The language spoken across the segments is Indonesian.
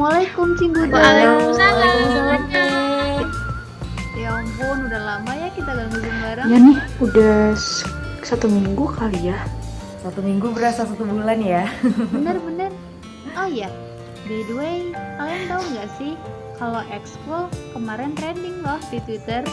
Assalamualaikum Cinggude. Waalaikumsalam. Ya ampun, udah lama ya kita gak nge-zoom bareng. Ya nih, udah 1 minggu kali ya. 1 minggu berasa 1 bulan ya. Bener. Oh iya, by the way, kalian tahu nggak sih kalau Expo kemarin trending loh di Twitter,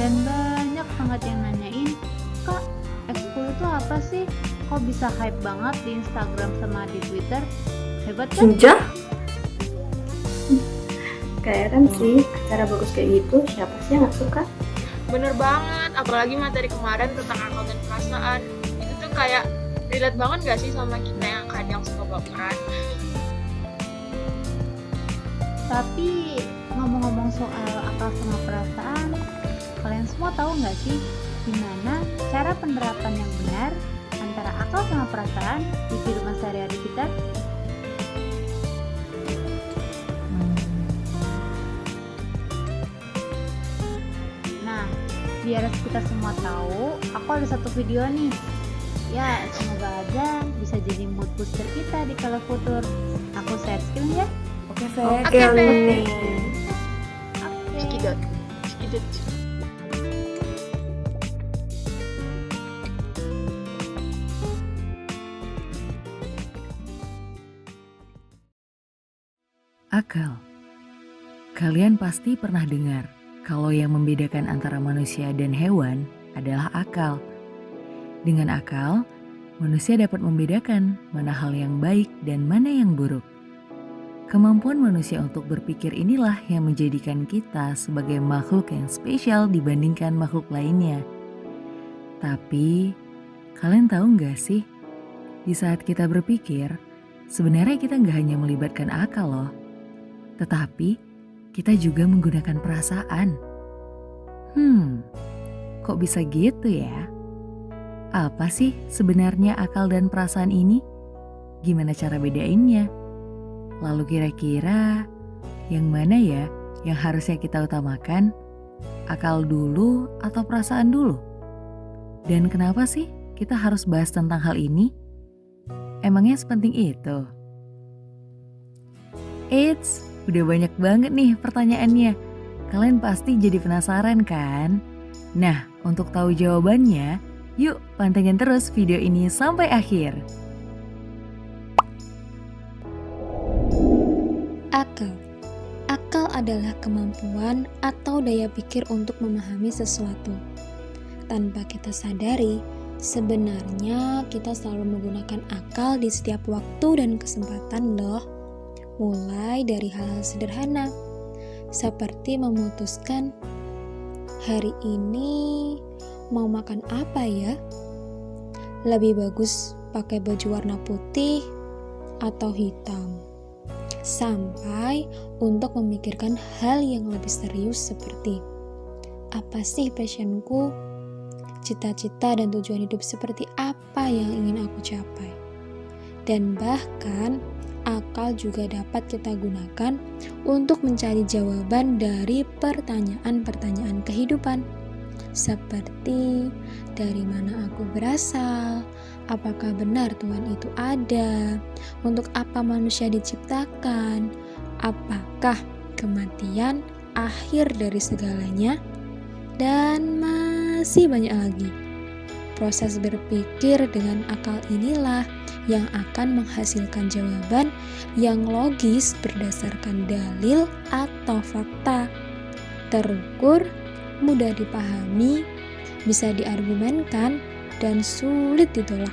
dan banyak banget yang nanyain, Kak, Expo itu apa sih? Kok bisa hype banget di Instagram sama di Twitter? Hebat kan? Sudah? Keren sih, acara bagus kayak gitu, siapa sih yang gak suka? Bener banget, apalagi materi kemarin tentang akal dan perasaan. Itu tuh kayak relate banget gak sih sama kita yang kadang suka baperan. Tapi ngomong-ngomong soal akal sama perasaan, kalian semua tahu nggak sih gimana cara penerapan yang benar antara akal sama perasaan di kehidupan sehari-hari kita? Nah, biar kita semua tahu, aku ada satu video nih. Ya, semoga aja bisa jadi mood booster kita di kala futur. Aku share screen ya. Oke, Fe. Oke, Fe. Oke. Skidot. Akal. Kalian pasti pernah dengar kalau yang membedakan antara manusia dan hewan adalah akal. Dengan akal, manusia dapat membedakan mana hal yang baik dan mana yang buruk. Kemampuan manusia untuk berpikir inilah yang menjadikan kita sebagai makhluk yang spesial dibandingkan makhluk lainnya. Tapi, kalian tahu nggak sih, di saat kita berpikir, sebenarnya kita nggak hanya melibatkan akal loh, tetapi kita juga menggunakan perasaan. Kok bisa gitu ya? Apa sih sebenarnya akal dan perasaan ini? Gimana cara bedainnya? Lalu kira-kira yang mana ya yang harusnya kita utamakan? Akal dulu atau perasaan dulu? Dan kenapa sih kita harus bahas tentang hal ini? Emangnya sepenting itu? Eits, udah banyak banget nih pertanyaannya. Kalian pasti jadi penasaran kan? Nah, untuk tahu jawabannya, yuk pantengin terus video ini sampai akhir. Akal. Akal adalah kemampuan atau daya pikir untuk memahami sesuatu. Tanpa kita sadari, sebenarnya kita selalu menggunakan akal di setiap waktu dan kesempatan loh. Mulai dari hal-hal sederhana, seperti memutuskan, hari ini mau makan apa ya? Lebih bagus pakai baju warna putih atau hitam. Sampai untuk memikirkan hal yang lebih serius seperti, apa sih passionku? Cita-cita dan tujuan hidup seperti apa yang ingin aku capai? Dan bahkan, akal juga dapat kita gunakan untuk mencari jawaban dari pertanyaan-pertanyaan kehidupan. Seperti, dari mana aku berasal? Apakah benar Tuhan itu ada? Untuk apa manusia diciptakan? Apakah kematian akhir dari segalanya? Dan masih banyak lagi. Proses berpikir dengan akal inilah yang akan menghasilkan jawaban yang logis berdasarkan dalil atau fakta, terukur, mudah dipahami, bisa diargumenkan, dan sulit ditolak.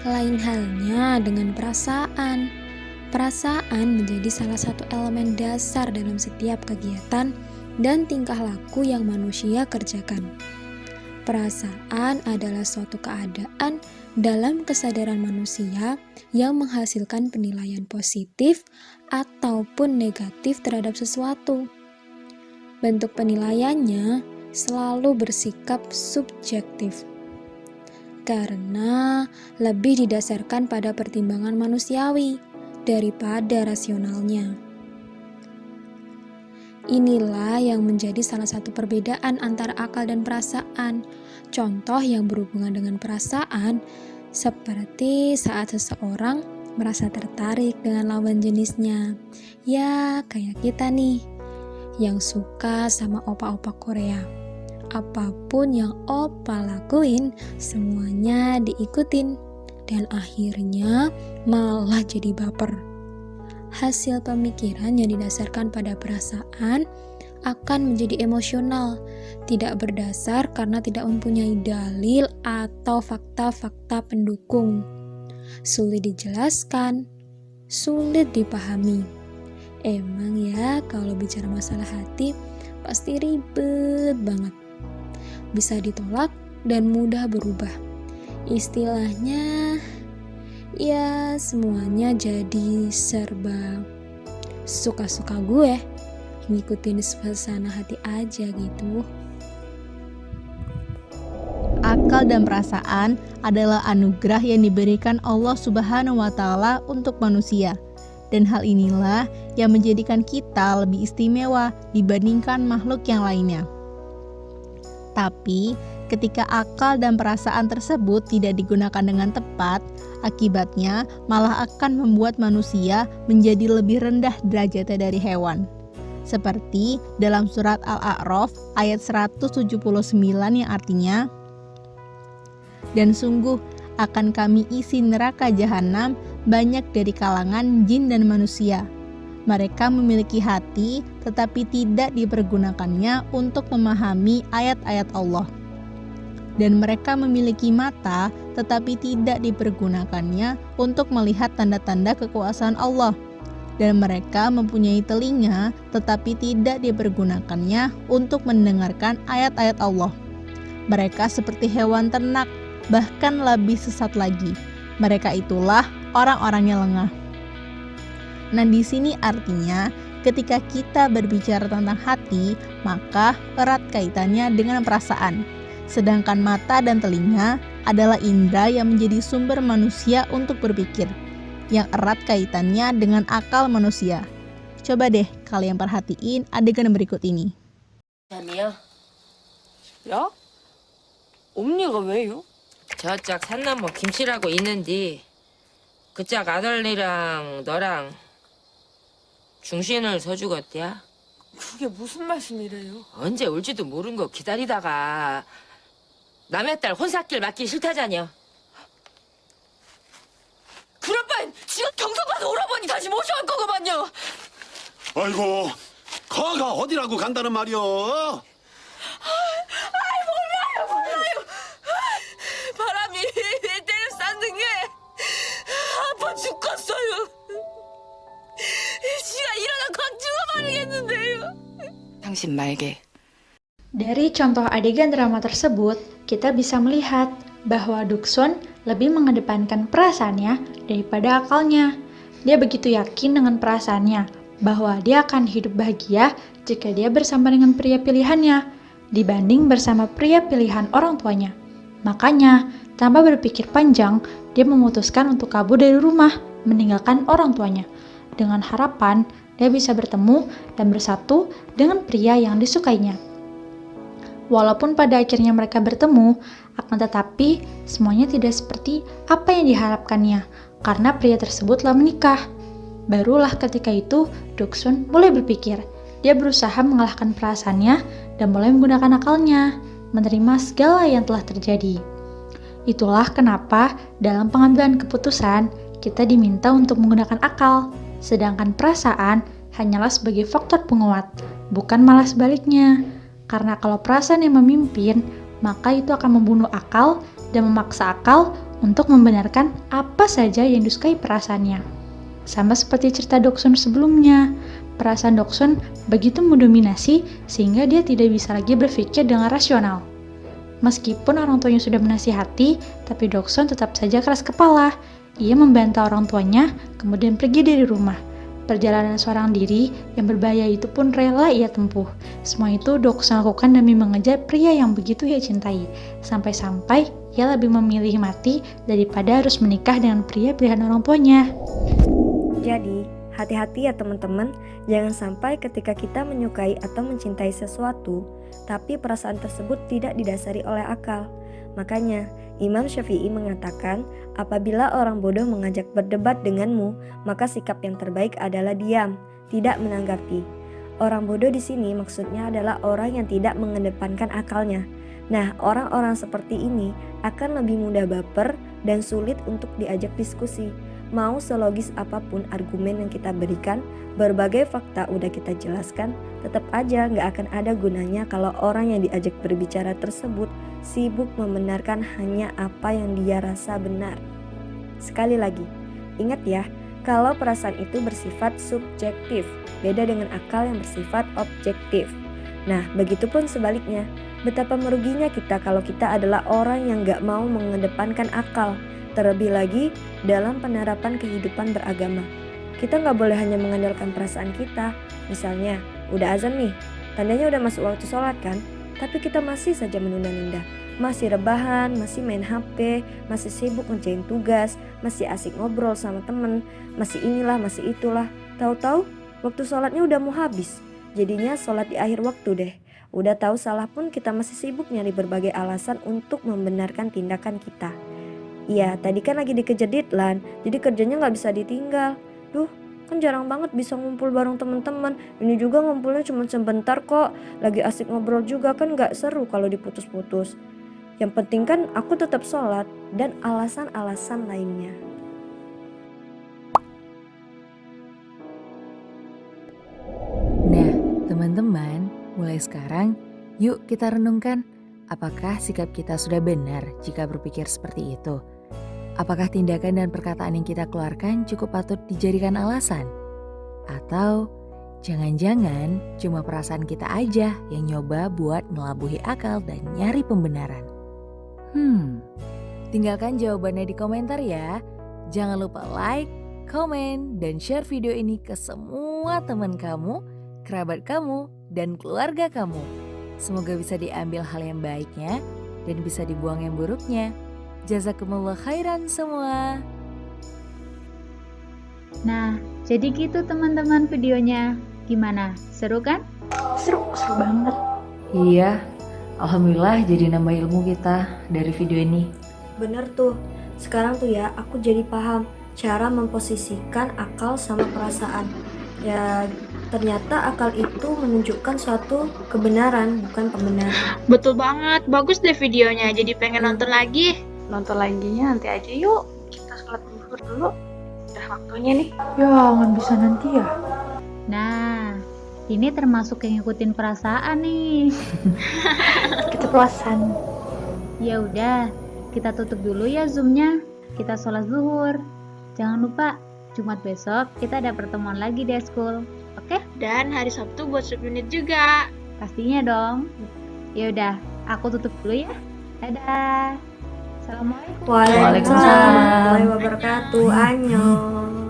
Lain halnya dengan perasaan. Perasaan menjadi salah satu elemen dasar dalam setiap kegiatan dan tingkah laku yang manusia kerjakan. Perasaan adalah suatu keadaan dalam kesadaran manusia yang menghasilkan penilaian positif ataupun negatif terhadap sesuatu. Bentuk penilaiannya selalu bersikap subjektif, karena lebih didasarkan pada pertimbangan manusiawi daripada rasionalnya. Inilah yang menjadi salah satu perbedaan antara akal dan perasaan. Contoh yang berhubungan dengan perasaan, seperti saat seseorang merasa tertarik dengan lawan jenisnya. Ya, kayak kita nih, yang suka sama opa-opa Korea. Apapun yang opa lakuin, semuanya diikutin. Dan akhirnya malah jadi baper. Hasil pemikiran yang didasarkan pada perasaan akan menjadi emosional, tidak berdasar karena tidak mempunyai dalil atau fakta-fakta pendukung. Sulit dijelaskan, sulit dipahami. Emang ya, kalau bicara masalah hati pasti ribet banget. Bisa ditolak dan mudah berubah. Istilahnya ya semuanya jadi serba suka-suka gue, ngikutin suasana hati aja gitu. Akal dan perasaan adalah anugerah yang diberikan Allah Subhanahu wa Ta'ala untuk manusia, dan hal inilah yang menjadikan kita lebih istimewa dibandingkan makhluk yang lainnya. Tapi ketika akal dan perasaan tersebut tidak digunakan dengan tepat, akibatnya malah akan membuat manusia menjadi lebih rendah derajatnya dari hewan. Seperti dalam surat Al-A'raf ayat 179 yang artinya, "Dan sungguh akan kami isi neraka jahanam banyak dari kalangan jin dan manusia. Mereka memiliki hati tetapi tidak dipergunakannya untuk memahami ayat-ayat Allah. Dan mereka memiliki mata tetapi tidak dipergunakannya untuk melihat tanda-tanda kekuasaan Allah. Dan mereka mempunyai telinga tetapi tidak dipergunakannya untuk mendengarkan ayat-ayat Allah. Mereka seperti hewan ternak, bahkan lebih sesat lagi. Mereka itulah orang-orang yang lengah." Nah, di sini artinya ketika kita berbicara tentang hati, maka erat kaitannya dengan perasaan. Sedangkan mata dan telinga adalah indera yang menjadi sumber manusia untuk berpikir, yang erat kaitannya dengan akal manusia. Coba deh kalian perhatiin adegan berikut ini. 잠이야? 야? 엄니가 왜요? 저짝 산나무 김씨라고 있는디 그 짝 아들이랑 너랑 중신을 서주겄디야? 그게 무슨 말씀이래요? 언제 올지도 모른 거 기다리다가 남의 딸 혼사길 맞기 싫다자녀. 그럴 바엔 지금 경성 가서 오라버니 다시 모셔올 거구만요. 아이고, 거가 어디라고 간다는 말이여? 몰라요. 바람이 때려 쌓는 게 아파 죽겠어요. 지가 일어나 확 죽어버리겠는데요. 당신 말게. Dari contoh adegan drama tersebut, kita bisa melihat bahwa Duksun lebih mengedepankan perasaannya daripada akalnya. Dia begitu yakin dengan perasaannya bahwa dia akan hidup bahagia jika dia bersama dengan pria pilihannya dibanding bersama pria pilihan orang tuanya. Makanya, tanpa berpikir panjang, dia memutuskan untuk kabur dari rumah, meninggalkan orang tuanya, dengan harapan dia bisa bertemu dan bersatu dengan pria yang disukainya. Walaupun pada akhirnya mereka bertemu, akan tetapi semuanya tidak seperti apa yang diharapkannya, karena pria tersebut telah menikah. Barulah ketika itu, Duksun mulai berpikir. Dia berusaha mengalahkan perasaannya dan mulai menggunakan akalnya, menerima segala yang telah terjadi. Itulah kenapa dalam pengambilan keputusan, kita diminta untuk menggunakan akal, sedangkan perasaan hanyalah sebagai faktor penguat, bukan malah sebaliknya. Karena kalau perasaan yang memimpin, maka itu akan membunuh akal dan memaksa akal untuk membenarkan apa saja yang disukai perasaannya. Sama seperti cerita Duksun sebelumnya, perasaan Duksun begitu mendominasi sehingga dia tidak bisa lagi berpikir dengan rasional. Meskipun orang tuanya sudah menasihati, tapi Duksun tetap saja keras kepala. Ia membantah orang tuanya, kemudian pergi dari rumah. Perjalanan seorang diri yang berbahaya itu pun rela ia tempuh. Semua itu Duksun lakukan demi mengejar pria yang begitu ia cintai. Sampai-sampai ia lebih memilih mati daripada harus menikah dengan pria pilihan orang tuanya. Jadi, hati-hati ya teman-teman, jangan sampai ketika kita menyukai atau mencintai sesuatu, tapi perasaan tersebut tidak didasari oleh akal, Makanya, Imam Syafi'i mengatakan, apabila orang bodoh mengajak berdebat denganmu, maka sikap yang terbaik adalah diam, tidak menanggapi. Orang bodoh di sini maksudnya adalah orang yang tidak mengedepankan akalnya. Nah, orang-orang seperti ini akan lebih mudah baper dan sulit untuk diajak diskusi. Mau selogis apapun argumen yang kita berikan, berbagai fakta udah kita jelaskan, tetap aja nggak akan ada gunanya kalau orang yang diajak berbicara tersebut sibuk membenarkan hanya apa yang dia rasa benar. Sekali lagi, ingat ya, kalau perasaan itu bersifat subjektif, beda dengan akal yang bersifat objektif. Nah, begitupun sebaliknya, betapa meruginya kita kalau kita adalah orang yang gak mau mengedepankan akal, terlebih lagi dalam penerapan kehidupan beragama. Kita gak boleh hanya mengandalkan perasaan kita. Misalnya, udah azan nih, tandanya udah masuk waktu sholat kan? Tapi kita masih saja menunda-nunda. Masih rebahan, masih main HP, masih sibuk ngerjain tugas, masih asik ngobrol sama temen, masih inilah, masih itulah. Tahu-tahu waktu sholatnya udah mau habis. Jadinya sholat di akhir waktu deh. Udah tahu salah pun kita masih sibuk nyari berbagai alasan untuk membenarkan tindakan kita. Iya, tadi kan lagi dikejar deadline, jadi kerjanya gak bisa ditinggal. Duh, kan jarang banget bisa ngumpul bareng teman-teman. Ini juga ngumpulnya cuma sebentar kok. Lagi asik ngobrol juga kan gak seru kalau diputus-putus. Yang penting kan aku tetap sholat dan alasan-alasan lainnya. Nah, teman-teman, mulai sekarang yuk kita renungkan, apakah sikap kita sudah benar jika berpikir seperti itu? Apakah tindakan dan perkataan yang kita keluarkan cukup patut dijadikan alasan? Atau jangan-jangan cuma perasaan kita aja yang nyoba buat melabuhi akal dan nyari pembenaran? Tinggalkan jawabannya di komentar ya. Jangan lupa like, komen, dan share video ini ke semua teman kamu, kerabat kamu, dan keluarga kamu. Semoga bisa diambil hal yang baiknya dan bisa dibuang yang buruknya. Jazakumullah khairan semua. Nah, jadi gitu teman-teman videonya. Gimana? Seru kan? Seru banget. Iya, alhamdulillah jadi nambah ilmu kita dari video ini. Bener tuh, sekarang tuh ya aku jadi paham cara memposisikan akal sama perasaan. Ya, ternyata akal itu menunjukkan suatu kebenaran, bukan pembenaran. Betul banget, bagus deh videonya, jadi pengen nonton lagi. Nonton laginya nanti aja yuk. Kita sholat zuhur dulu. Udah waktunya nih. Ya, nggak bisa nanti ya. Nah, ini termasuk yang ngikutin perasaan nih. Keceplosan. Ya udah, kita tutup dulu ya Zoom-nya. Kita sholat zuhur. Jangan lupa, Jumat besok kita ada pertemuan lagi di school. Oke? Dan hari Sabtu buat sub unit juga. Pastinya dong. Ya udah, aku tutup dulu ya. Dadah. Assalamualaikum. Waalaikumsalam warahmatullahi wabarakatuh. Annyeong.